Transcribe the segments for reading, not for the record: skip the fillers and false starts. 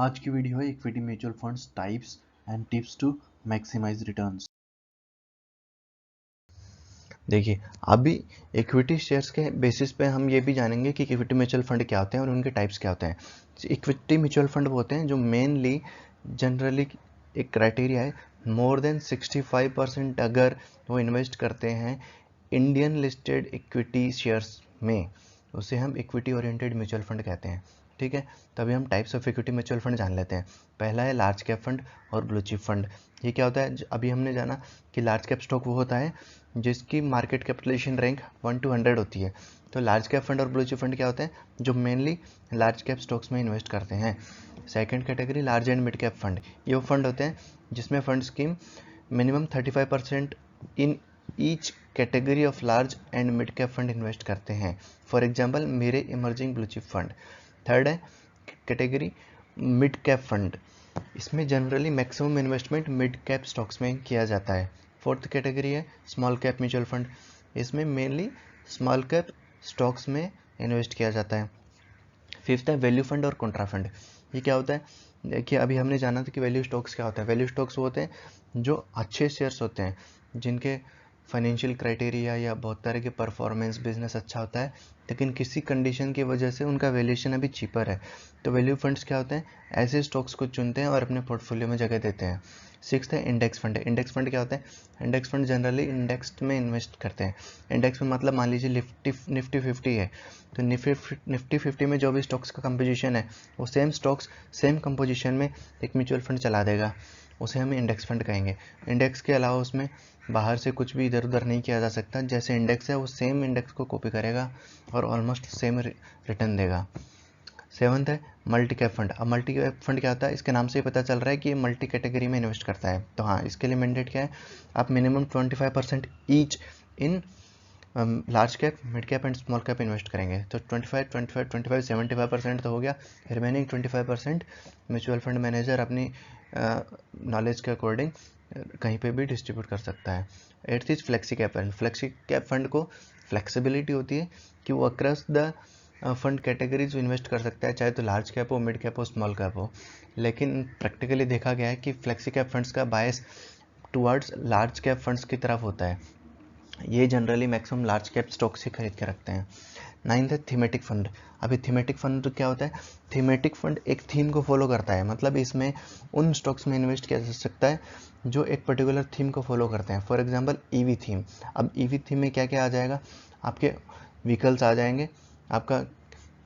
आज की वीडियो है equity mutual funds types and tips to maximize returns. देखिए, अभी इक्विटी शेयर्स के बेसिस पे हम ये भी जानेंगे कि इक्विटी म्यूचुअल फंड क्या होते हैं और उनके टाइप्स क्या होते हैं। इक्विटी म्यूचुअल फंड वो होते हैं जो मेनली जनरली एक क्राइटेरिया है, मोर देन 65% अगर वो इन्वेस्ट करते हैं इंडियन लिस्टेड इक्विटी शेयर्स में, उसे हम इक्विटी ओरिएंटेड म्यूचुअल फंड कहते हैं। ठीक है, तभी हम types of equity mutual fund जान लेते हैं। पहला है लार्ज कैप फंड और ब्लू चिप फंड। ये क्या होता है? अभी हमने जाना कि लार्ज कैप स्टॉक वो होता है जिसकी मार्केट कैपिटलाइजेशन रैंक 1 to 100 होती है। तो लार्ज कैप फंड और ब्लू चिप फंड क्या होते हैं? जो मेनली लार्ज कैप स्टॉक्स में इन्वेस्ट करते हैं। Second category large and mid cap fund. ये वो फंड होते हैं जिसमें fund scheme minimum 35% in each category of large and mid cap fund invest करते हैं। फॉर एग्जाम्पल मेरे emerging blue chip fund. Third है कैटेगरी मिड कैप फंड। इसमें generally maximum investment mid cap stocks में किया जाता है। फोर्थ कैटेगरी है स्मॉल कैप म्यूचुअल फंड। इसमें मेनली स्मॉल कैप स्टॉक्स में इन्वेस्ट किया जाता है। फिफ्थ है वैल्यू फंड और कॉन्ट्रा फंड। ये क्या होता है? देखिए, अभी हमने जाना था कि वैल्यू स्टॉक्स क्या होता है। वैल्यू स्टॉक्स वो होते हैं जो अच्छे शेयर्स होते हैं, जिनके फाइनेंशियल क्राइटेरिया या बहुत तरह के परफॉर्मेंस बिजनेस अच्छा होता है, लेकिन किसी कंडीशन की वजह से उनका वैल्यूएशन अभी चीपर है। तो वैल्यू फंड्स क्या होते हैं? ऐसे स्टॉक्स को चुनते हैं और अपने पोर्टफोलियो में जगह देते हैं। सिक्स्थ है इंडेक्स फंड। इंडेक्स फंड क्या होता है? इंडेक्स फंड जनरली इंडेक्स में इन्वेस्ट करते हैं। इंडेक्स में मतलब मान लीजिए निफ्टी 50 है, तो निफ्टी 50 में जो भी स्टॉक्स का कंपोजिशन है वो सेम स्टॉक्स सेम कंपोजिशन में एक म्यूचुअल फंड चला देगा, उसे हम इंडेक्स फंड कहेंगे। इंडेक्स के अलावा उसमें बाहर से कुछ भी इधर उधर नहीं किया जा सकता। जैसे इंडेक्स है वो सेम इंडेक्स को कॉपी करेगा और ऑलमोस्ट सेम रिटर्न देगा। सेवंथ है मल्टी कैप फंड। अब मल्टी कैप फंड क्या होता है? इसके नाम से ही पता चल रहा है कि ये मल्टी कैटेगरी में इन्वेस्ट करता है। तो हाँ, इसके लिए मैंडेट क्या है? आप minimum 25% each in large cap, mid cap and small cap invest करेंगे। तो 75% तो हो गया। रिमेनिंग 25% म्यूचुअल फंड मैनेजर अपनी नॉलेज के अकॉर्डिंग कहीं पे भी डिस्ट्रीब्यूट कर सकता है। Eighth is flexi cap fund. Flexi cap fund को फ्लेक्सिबिलिटी होती है कि वो across the fund categories invest कर सकता है, चाहे तो लार्ज कैप हो, मिड कैप हो, स्मॉल कैप हो। लेकिन प्रैक्टिकली देखा गया है कि फ्लेक्सी कैप फंड्स का bias towards large cap funds की तरफ होता है। ये generally maximum large cap stock से खरीद के रखते हैं। नाइन्थ है थीमेटिक फंड। अभी थीमेटिक फंड तो क्या होता है? थीमेटिक फंड एक थीम को फॉलो करता है, मतलब इसमें उन स्टॉक्स में इन्वेस्ट किया जा सकता है जो एक पर्टिकुलर थीम को फॉलो करते हैं। For example EV theme. अब ईवी थीम में क्या क्या आ जाएगा? आपके व्हीकल्स आ जाएंगे, आपका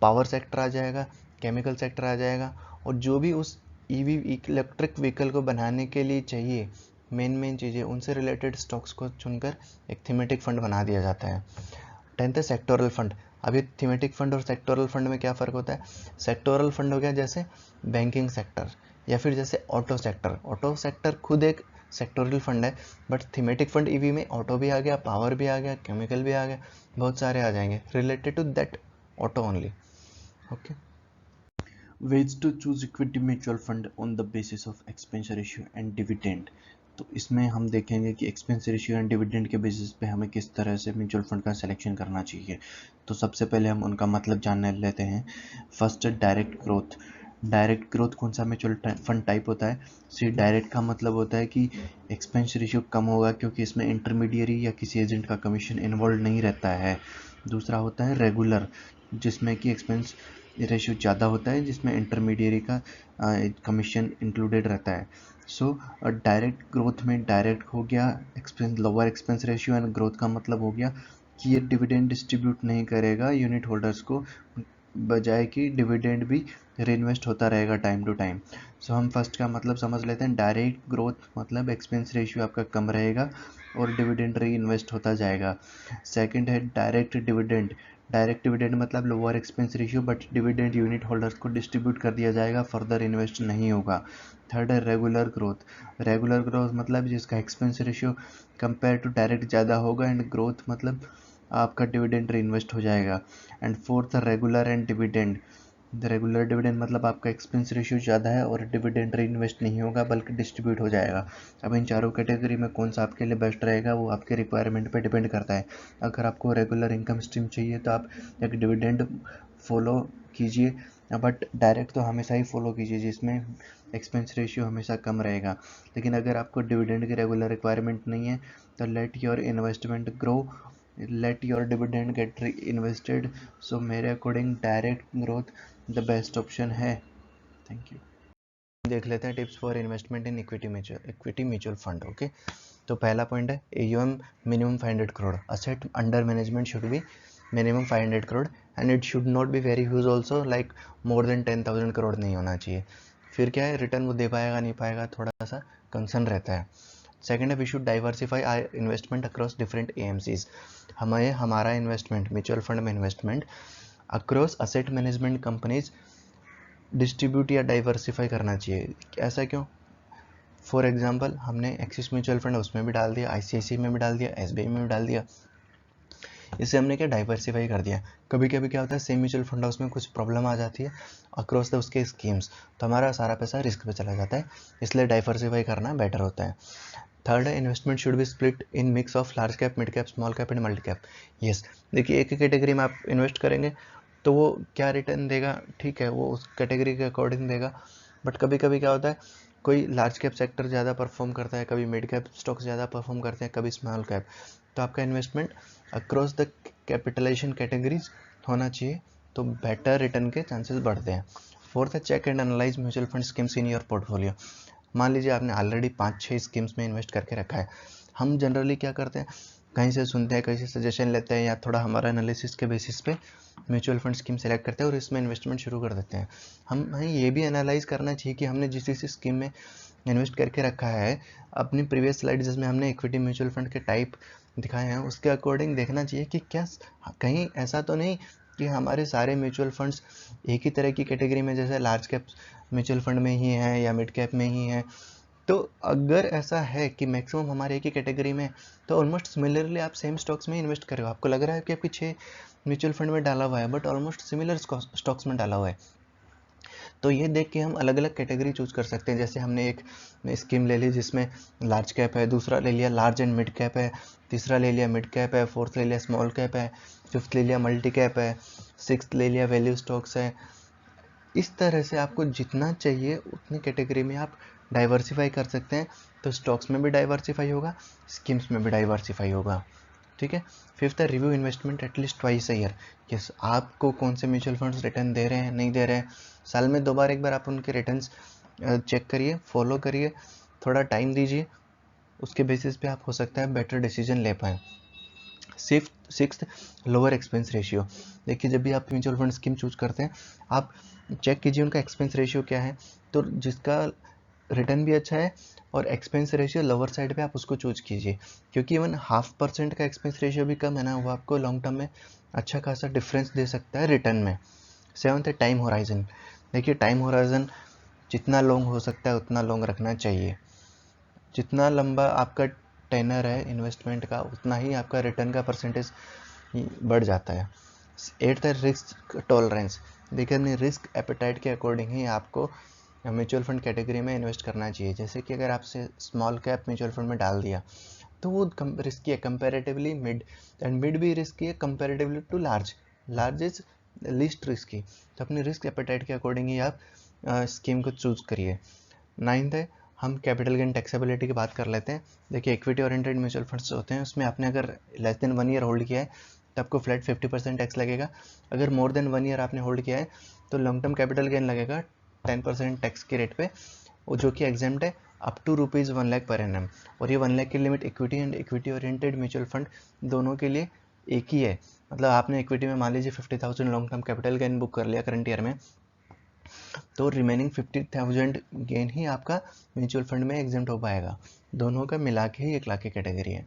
पावर सेक्टर आ जाएगा, केमिकल सेक्टर आ जाएगा, और जो भी उस ईवी इलेक्ट्रिक व्हीकल को बनाने के लिए चाहिए मेन चीज़ें, उनसे रिलेटेड स्टॉक्स को चुनकर एक थीमेटिक फंड बना दिया जाता है। 10th है सेक्टोरल फंड। अभी थीमेटिक फंड और सेक्टोरल फंड में क्या फ़र्क होता है? सेक्टोरल फंड हो गया जैसे बैंकिंग सेक्टर, या फिर जैसे ऑटो सेक्टर। ऑटो सेक्टर खुद एक सेक्टोरल फंड है, बट थीमेटिक फंड ईवी में ऑटो भी आ गया, पावर भी आ गया, केमिकल भी आ गया, बहुत सारे आ जाएंगे related to that auto only. Okay. Ways to choose equity mutual fund on the basis of expense ratio and dividend. तो इसमें हम देखेंगे कि एक्सपेंस रेशियो एंड डिविडेंड के बेसिस पे हमें किस तरह से म्यूचुअल फंड का सिलेक्शन करना चाहिए। तो सबसे पहले हम उनका मतलब जानने लेते हैं। First direct growth. Direct growth कौन सा म्यूचुअल फंड टाइप होता है? सी डायरेक्ट का मतलब होता है कि एक्सपेंस रेशियो कम होगा क्योंकि इसमें इंटरमीडियरी या किसी एजेंट का कमीशन इन्वॉल्व नहीं रहता है। दूसरा होता है रेगुलर, जिसमें कि एक्सपेंस रेशियो ज़्यादा होता है, जिसमें इंटरमीडियरी का कमीशन इंक्लूडेड रहता है। सो डायरेक्ट ग्रोथ में डायरेक्ट हो गया expense, lower expense ratio, and growth का मतलब हो गया कि ये डिविडेंड डिस्ट्रीब्यूट नहीं करेगा यूनिट होल्डर्स को, बजाय कि डिविडेंड भी रीइन्वेस्ट होता रहेगा टाइम टू टाइम। सो हम फर्स्ट का मतलब समझ लेते हैं। डायरेक्ट ग्रोथ मतलब एक्सपेंस रेशियो आपका कम रहेगा और डिविडेंड री इन्वेस्ट होता जाएगा। सेकंड है डायरेक्ट डिविडेंड। डायरेक्ट डिविडेंड मतलब lower expense ratio but dividend unit holders को डिस्ट्रीब्यूट कर दिया जाएगा, फर्दर इन्वेस्ट नहीं होगा। थर्ड है रेगुलर ग्रोथ। रेगुलर ग्रोथ मतलब जिसका expense ratio compare to direct ज़्यादा होगा, एंड ग्रोथ मतलब आपका डिविडेंड री इन्वेस्ट हो जाएगा। And fourth regular and dividend. Regular dividend मतलब आपका एक्सपेंस रेशियो ज़्यादा है और डिविडेंड री इन्वेस्ट नहीं होगा बल्कि डिस्ट्रीब्यूट हो जाएगा। अब इन चारों कैटेगरी में कौन सा आपके लिए बेस्ट रहेगा वो आपके रिक्वायरमेंट पे डिपेंड करता है। अगर आपको रेगुलर इनकम स्ट्रीम चाहिए तो आप एक डिविडेंड फॉलो कीजिए। बट डायरेक्ट तो हमेशा ही फॉलो कीजिए जिसमें एक्सपेंस रेशियो हमेशा कम रहेगा। लेकिन अगर आपको डिविडेंड की रेगुलर रिक्वायरमेंट नहीं है तो let your investment grow, let your dividend get invested. So मेरे according direct growth the best option है। Thank you. देख लेते हैं tips for investment in equity mutual fund. Okay, तो पहला पॉइंट है AUM minimum 500 crore, asset under management should be minimum 500 crore and it should not be very huge also, like more than 10,000 crore नहीं होना चाहिए। फिर क्या है, रिटर्न वो दे पाएगा नहीं पाएगा, थोड़ा सा कंसर्न रहता है। सेकेंड है, we should diversify our investment across different AMCs। हमें हमारा इन्वेस्टमेंट म्यूचुअल फंड में investment across asset management companies distribute या डाइवर्सिफाई करना चाहिए। ऐसा क्यों? फॉर एग्जांपल हमने एक्सिस म्यूचुअल फंड उसमें भी डाल दिया, ICICI में भी डाल दिया, SBI में भी डाल दिया। इससे हमने क्या डाइवर्सिफाई कर दिया। कभी कभी क्या होता है, सेम म्यूचुअल फंड हाउस में कुछ प्रॉब्लम आ जाती है अक्रॉस द उसके स्कीम्स, तो हमारा सारा पैसा रिस्क पे चला जाता है, इसलिए डाइवर्सिफाई करना बेटर होता है। थर्ड है, investment should be split in mix of large cap, mid cap, small cap and multi cap. Yes, देखिए एक ही कैटेगरी में आप इन्वेस्ट करेंगे तो वो क्या रिटर्न देगा, ठीक है, वो उस कैटेगरी के अकॉर्डिंग देगा। बट कभी कभी क्या होता है, कोई लार्ज कैप सेक्टर ज़्यादा परफॉर्म करता है, कभी मिड कैप स्टॉक्स ज़्यादा परफॉर्म करते हैं, कभी स्मॉल कैप, तो आपका investment across the capitalization categories होना चाहिए, तो बेटर रिटर्न के चांसेस बढ़ते हैं। फोर्थ है, check and analyze mutual fund schemes in your portfolio. मान लीजिए आपने ऑलरेडी 5-6 स्कीम्स में इन्वेस्ट करके रखा है। हम जनरली क्या करते हैं, कहीं से सुनते हैं, कहीं से सजेशन लेते हैं, या थोड़ा हमारा एनालिसिस के बेसिस पे म्यूचुअल फंड स्कीम सेलेक्ट करते हैं और इसमें इन्वेस्टमेंट शुरू कर देते हैं। हमें ये भी एनालाइज करना चाहिए कि हमने जिस जिस स्कीम में इन्वेस्ट करके रखा है, अपनी प्रीवियस स्लाइड जिसमें हमने इक्विटी म्यूचुअल फंड के टाइप दिखाए हैं उसके अकॉर्डिंग देखना चाहिए कि क्या कहीं ऐसा तो नहीं कि हमारे सारे म्यूचुअल फंड्स एक ही तरह की कैटेगरी में, जैसे लार्ज कैप म्यूचुअल फंड में ही है या मिड कैप में ही है। तो अगर ऐसा है कि मैक्सिमम हमारे एक ही कैटेगरी में, तो ऑलमोस्ट सिमिलरली आप सेम स्टॉक्स में इन्वेस्ट कर रहे हो। आपको लग रहा है कि आपकी 6 म्यूचुअल फंड में डाला हुआ है, बट ऑलमोस्ट सिमिलर स्टॉक्स में डाला हुआ है। तो ये देख के हम अलग अलग कैटेगरी चूज कर सकते हैं। जैसे हमने एक स्कीम ले ली जिसमें लार्ज कैप है, दूसरा ले लिया लार्ज एंड मिड कैप है, तीसरा ले लिया मिड कैप है, फोर्थ ले लिया स्मॉल कैप है, फिफ्थ ले लिया मल्टी कैप है, सिक्स्थ ले लिया वैल्यू स्टॉक्स है। इस तरह से आपको जितना चाहिए उतनी कैटेगरी में आप डाइवर्सिफाई कर सकते हैं। तो स्टॉक्स में भी डाइवर्सिफाई होगा, स्कीम्स में भी डाइवर्सिफाई होगा। ठीक है। फिफ्थ है, review investment at least twice a year. Yes, आपको कौन से म्यूचुअल फंड्स रिटर्न दे रहे हैं, नहीं दे रहे हैं, साल में 2 बार एक बार आप उनके रिटर्न्स चेक करिए, फॉलो करिए, थोड़ा टाइम दीजिए, उसके बेसिस पे आप हो सकता है बेटर डिसीजन ले पाएँ। Sixth, lower expense ratio. देखिए जब भी आप म्यूचुअल फंड स्कीम चूज करते हैं, आप चेक कीजिए उनका एक्सपेंस रेशियो क्या है, तो जिसका रिटर्न भी अच्छा है और एक्सपेंस रेशियो लोअर साइड पे आप उसको चूज कीजिए, क्योंकि इवन 0.5% का एक्सपेंस रेशियो भी कम है ना, वो आपको लॉन्ग टर्म में अच्छा खासा डिफरेंस दे सकता है रिटर्न में। सेवंथ है, टाइम होराइजन। देखिए टाइम होराइजन जितना लॉन्ग हो सकता है उतना लॉन्ग रखना चाहिए। जितना लंबा आपका टेनर है इन्वेस्टमेंट का, उतना ही आपका रिटर्न का परसेंटेज बढ़ जाता है। एट्थ है, रिस्क टॉलरेंस। देखिए अपनी रिस्क एपेटाइट के अकॉर्डिंग ही आपको म्यूचुअल फंड कैटेगरी में इन्वेस्ट करना चाहिए। जैसे कि अगर आपसे स्मॉल कैप म्यूचुअल फंड में डाल दिया तो वो रिस्की है कंपैरेटिवली, मिड एंड मिड भी रिस्की है comparatively to large, large is least risky. तो अपनी रिस्क एपेटाइट के अकॉर्डिंग ही आप स्कीम को चूज करिए। नाइन्थ है, हम कैपिटल गेन टैक्सेबिलिटी की बात कर लेते हैं। देखिए इक्विटी ओरिएंटेड म्यूचुअल फंड्स होते हैं, उसमें आपने अगर लेस देन 1 ईयर होल्ड किया है तो आपको फ्लैट 50% टैक्स लगेगा। अगर मोर देन 1 ईयर आपने होल्ड किया है तो लॉन्ग टर्म कैपिटल गेन लगेगा 10% टैक्स के रेट पे, जो कि एग्जेम्प्ट है up to ₹1 lakh per annum. और ये 1 लाख की limit equity and equity oriented mutual fund दोनों के लिए एक ही है। मतलब आपने इक्विटी में मान लीजिए 50,000 long term capital gain book कर लिया करंट ईयर में, तो रिमेनिंग 50,000 गेन ही आपका म्यूचुअल फंड में एग्जेम्प्ट हो पाएगा। दोनों का मिला के ही 1 लाख की कैटेगरी है।